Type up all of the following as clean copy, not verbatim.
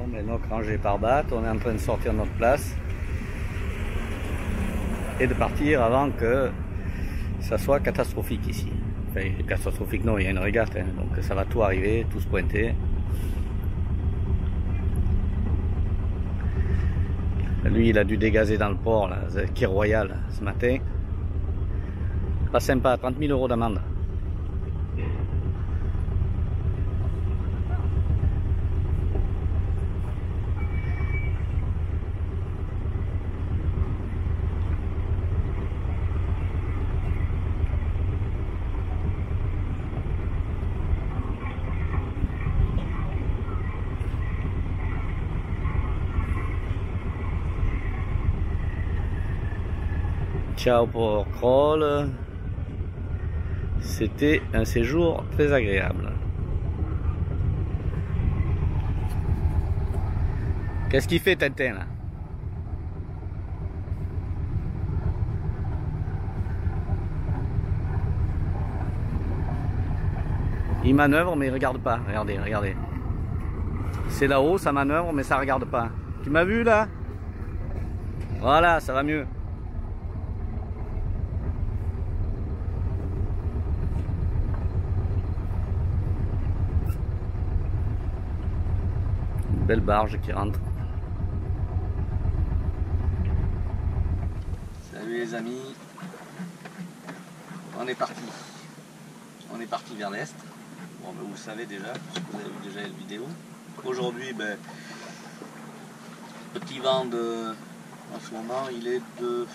Bon, mais donc rangé par batte, on est en train de sortir notre place et de partir avant que ça soit catastrophique ici. Enfin, catastrophique non, il y a une régate, hein, donc ça va tout arriver, tout se pointer. Lui, il a dû dégazer dans le port, là, quai Royal, ce matin. Pas sympa, 30 000 € d'amende. Ciao pour Kroll. C'était un séjour très agréable. Qu'est-ce qu'il fait Tintin là? Il manœuvre mais il regarde pas. Regardez, regardez. C'est là-haut, ça manœuvre mais ça regarde pas. Tu m'as vu là? Voilà, ça va mieux. Belle barge qui rentre. Salut les amis. On est parti. On est parti vers l'est. Bon, ben, vous le savez déjà, puisque vous avez vu déjà la vidéo. Aujourd'hui, ben, petit vent de... En ce moment, il est de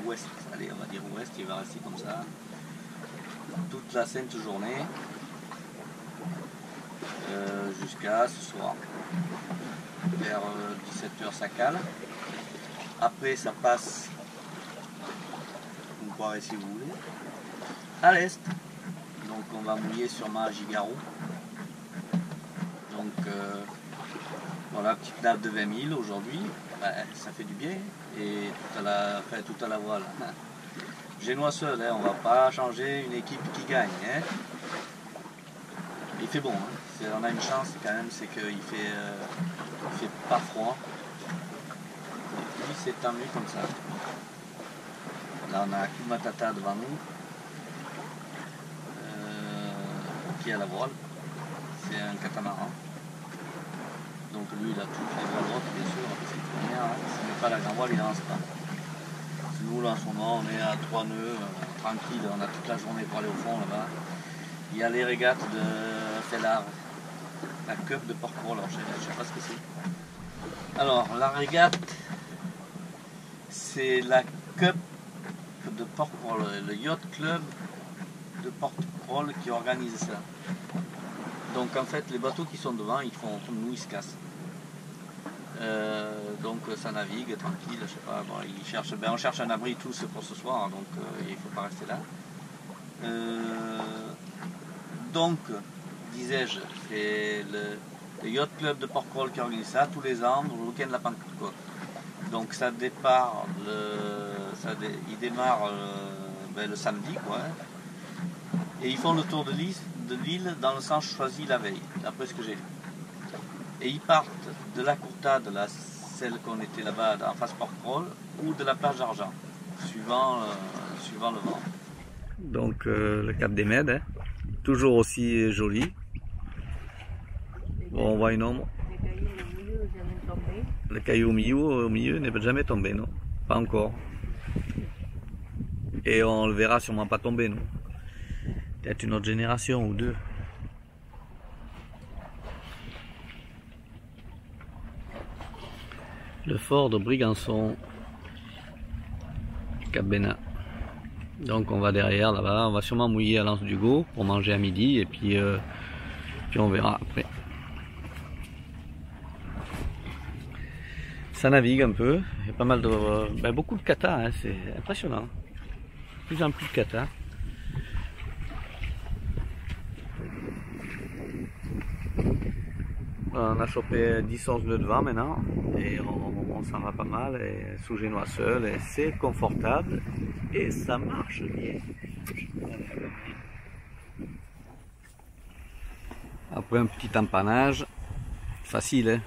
ouest. Allez, on va dire ouest. Il va rester comme ça toute la sainte journée. Jusqu'à ce soir. Vers 17 h ça cale. Après ça passe, vous croirez si vous voulez, à l'est. Donc on va mouiller sûrement à Gigaro. Donc voilà, petite nappe de 20 000 aujourd'hui. Ben, ça fait du bien. Et tout à la voile. Génois seul, hein, on va pas changer une équipe qui gagne. Hein. Il fait bon, hein. On a une chance quand même, c'est qu'il fait pas froid. Et puis c'est tendu comme ça. Là on a Kumatata devant nous, qui est à la voile. C'est un catamaran. Donc lui il a tout les voiles droites bien sûr, parce qu'il faut rien, hein. S'il met pas la grande voile il n'avance pas. Nous là en ce moment on est à 3 nœuds, tranquille, on a toute la journée pour aller au fond là-bas. Il y a les régates de Fellar, la cup de Porquerolles, alors je ne sais pas ce que c'est. Alors la régate, c'est la cup de Porquerolles, le yacht club de Porquerolles qui organise ça. Donc en fait les bateaux qui sont devant, ils font comme nous, ils se cassent. Donc ça navigue tranquille, je sais pas, bon, ils cherchent, ben, on cherche un abri tous pour ce soir, donc il ne faut pas rester là. Donc, disais-je, c'est le Yacht Club de Porquerolles qui organise ça tous les ans, le week-end de la Pentecôte. Donc ça départ, il démarre ben, le samedi, quoi. Hein. Et ils font le tour de l'île dans le sens choisi la veille, d'après ce que j'ai vu. Et ils partent de la Courtade, celle qu'on était là-bas en face Porquerolles, ou de la plage d'Argent, suivant le vent. Donc le Cap des Mèdes, hein. Toujours aussi joli. Bon, on voit une ombre. Le caillou au milieu n'est jamais tombé, non? Pas encore. Et on le verra sûrement pas tomber, non? Peut-être une autre génération ou deux. Le fort de Brigançon, Cap Bénin. Donc on va derrière là-bas, on va sûrement mouiller à l'Anse du Gau pour manger à midi et puis on verra après. Ça navigue un peu, il y a pas mal de... beaucoup de kata, hein, c'est impressionnant. De plus en plus de kata. On a chopé 10 onces de vent maintenant et on s'en va pas mal et sous Génois seul et c'est confortable et ça marche bien. Après un petit empannage, facile, hein.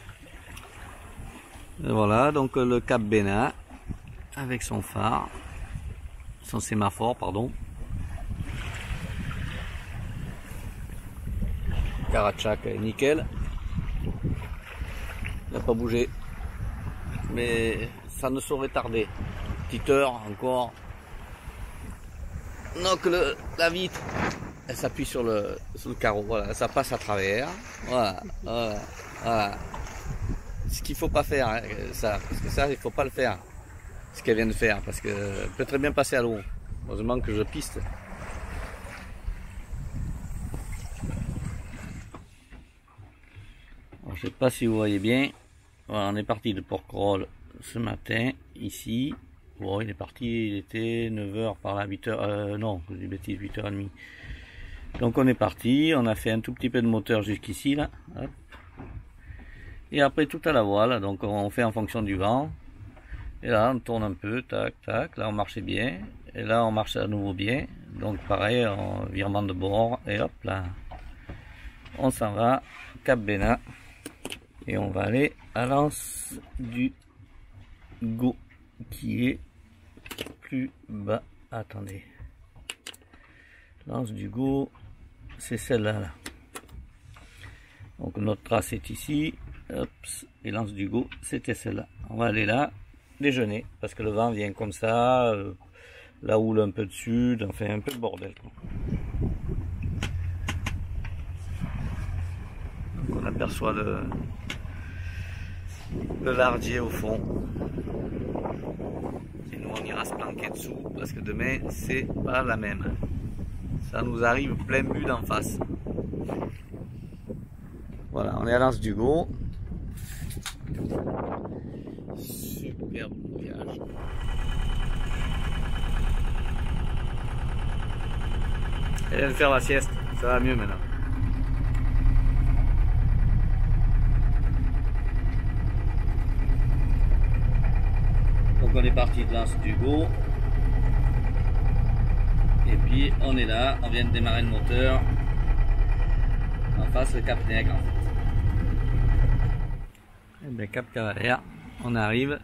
Et voilà, donc le Cap Bénin avec son phare, son sémaphore, pardon. Karachak est nickel. Il n'a pas bougé. Mais ça ne saurait tarder. Petite heure encore. Donc la vitre, elle s'appuie sur le carreau. Voilà, ça passe à travers. Voilà, voilà, voilà. Ce qu'il faut pas faire, hein, ça, parce que ça, il faut pas le faire. Ce qu'elle vient de faire, parce que elle peut très bien passer à l'eau. Heureusement que je piste. Alors, je sais pas si vous voyez bien. Voilà, on est parti de Porquerolles ce matin, ici. Bon, il est parti, il était 9h par là, 8h, non, je dis bêtise, 8h30. Donc on est parti, on a fait un tout petit peu de moteur jusqu'ici, là. Hop. Et après tout à la voile, donc on fait en fonction du vent. Et là on tourne un peu, tac, tac, là on marchait bien. Et là on marche à nouveau bien. Donc pareil, en virement de bord, et hop là. On s'en va, Cap Bénin. Et on va aller à l'anse du Go, qui est plus bas. Attendez. L'anse du Go, c'est celle-là. Là. Donc notre trace est ici. Hop, et l'anse du Go, c'était celle-là. On va aller là, déjeuner, parce que le vent vient comme ça, la houle un peu de sud, enfin un peu de bordel. Quoi. Donc on aperçoit le lardier au fond. Et nous on ira se planquer dessous, parce que demain c'est pas la même. Ça nous arrive plein but d'en face. Voilà, on est à l'anse du Go. Superbe voyage. Elle vient de faire la sieste, ça va mieux maintenant. Donc on est parti de l'anse du Go. Et puis on est là, on vient de démarrer le moteur. En face le Cap Nègre en fait. Et bien Cap Cavalère, on arrive.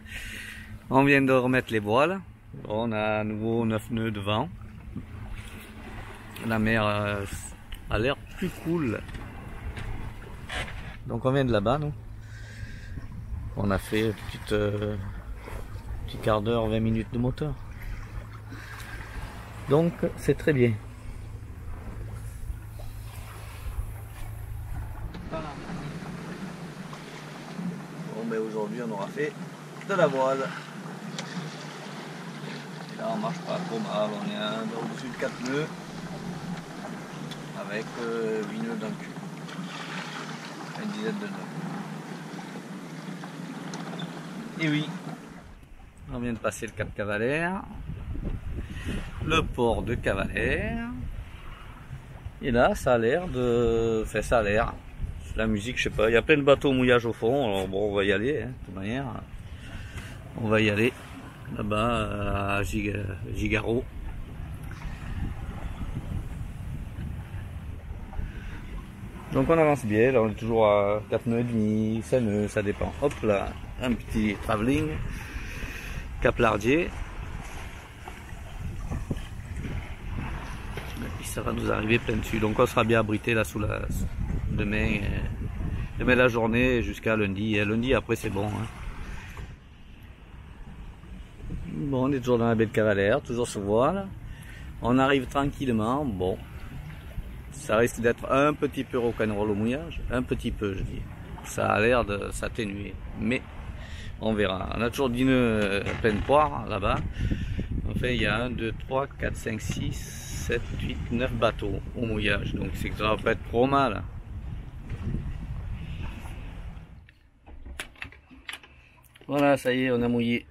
On vient de remettre les voiles. On a à nouveau 9 nœuds de vent. La mer a l'air plus cool. Donc on vient de là-bas nous. On a fait petit quart d'heure, 20 minutes de moteur. Donc c'est très bien. Voilà. Bon mais aujourd'hui on aura fait de la voile. Et là on marche pas trop mal, on est au-dessus de 4 nœuds avec 8 nœuds d'un cul. Une dizaine de nœuds. Et oui, on vient de passer le Cap Cavalère. Le port de Cavalère. Et là, ça a l'air de... Enfin, ça a l'air. La musique, je sais pas. Il y a plein de bateaux au mouillage au fond. Alors bon, on va y aller, hein, de toute manière. On va y aller. Là-bas, à Gigaro. Donc on avance bien. Là, on est toujours à 4 nœuds et demi, 5 nœuds, ça dépend. Hop là, un petit travelling. Cap Lardier. Ça va nous arriver plein dessus, donc on sera bien abrité là sous la demain la journée jusqu'à lundi. Et lundi après c'est bon, hein. Bon, on est toujours dans la baie de Cavalère, toujours sous voile. On arrive tranquillement. Bon, ça risque d'être un petit peu rock'n'roll au mouillage, un petit peu je dis. Ça a l'air de s'atténuer, mais on verra. On a toujours 10 nœuds pleine poire là-bas. Enfin il y a 1, 2, 3, 4, 5, 6, 7, 8, 9 bateaux au mouillage, donc c'est que ça va pas être trop mal. Voilà, ça y est, on a mouillé.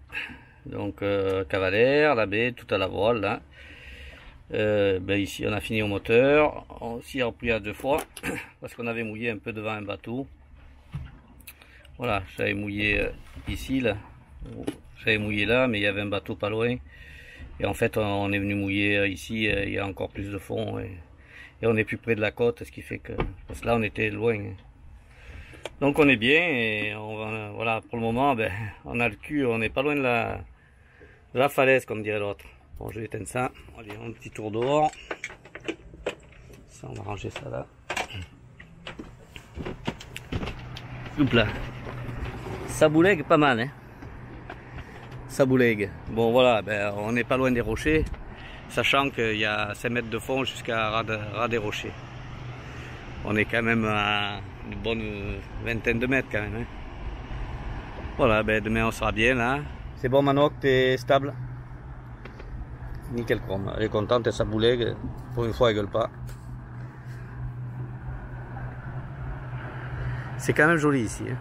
Donc Cavalère, la baie, tout à la voile là. Ben ici on a fini au moteur, on s'y a repris à 2 fois parce qu'on avait mouillé un peu devant un bateau. Voilà, j'avais mouillé ici là, j'avais mouillé là, mais il y avait un bateau pas loin. Et en fait, on est venu mouiller ici, il y a encore plus de fond et on est plus près de la côte, ce qui fait que... Parce que là, on était loin. Donc on est bien et voilà, pour le moment, ben, on a le cul, on n'est pas loin de la falaise, comme dirait l'autre. Bon, je vais éteindre ça. Allez, un petit tour dehors. Ça, on va ranger ça là. Oups là. Ça boulègue pas mal, hein. Ça boulègue. Bon voilà, ben, on n'est pas loin des rochers, sachant qu'il y a 5 mètres de fond jusqu'à ras des rochers. On est quand même à une bonne vingtaine de mètres quand même, hein. Voilà, ben demain on sera bien là. C'est bon Manoc, t'es stable? Nickel chrome, elle est contente et ça boulègue. Pour une fois elle gueule pas. C'est quand même joli ici, hein.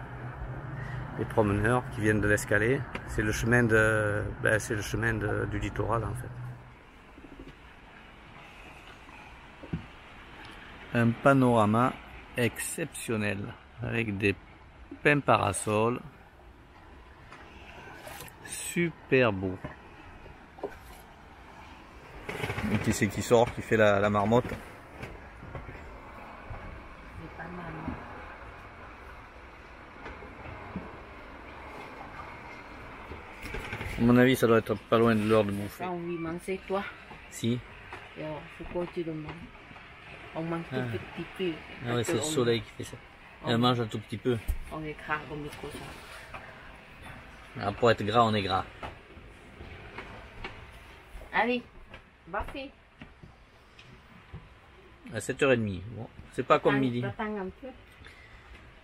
Les promeneurs qui viennent de l'escalier, c'est le chemin du littoral en fait. Un panorama exceptionnel avec des pins parasols, super beau. Qui c'est qui sort, qui fait la marmotte? À mon avis, ça doit être pas loin de l'heure de bouffer. T'as envie de manger toi? Si. Alors, pourquoi tu le manges? On mange tout petit peu. Ah ouais, c'est le soleil qui fait ça. Elle mange un tout petit peu. On est gras comme le cochon. Ah, pour être gras, on est gras. Allez, baffer. À 7h30. Bon, c'est pas comme midi. T'attends un peu?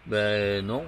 Ben non.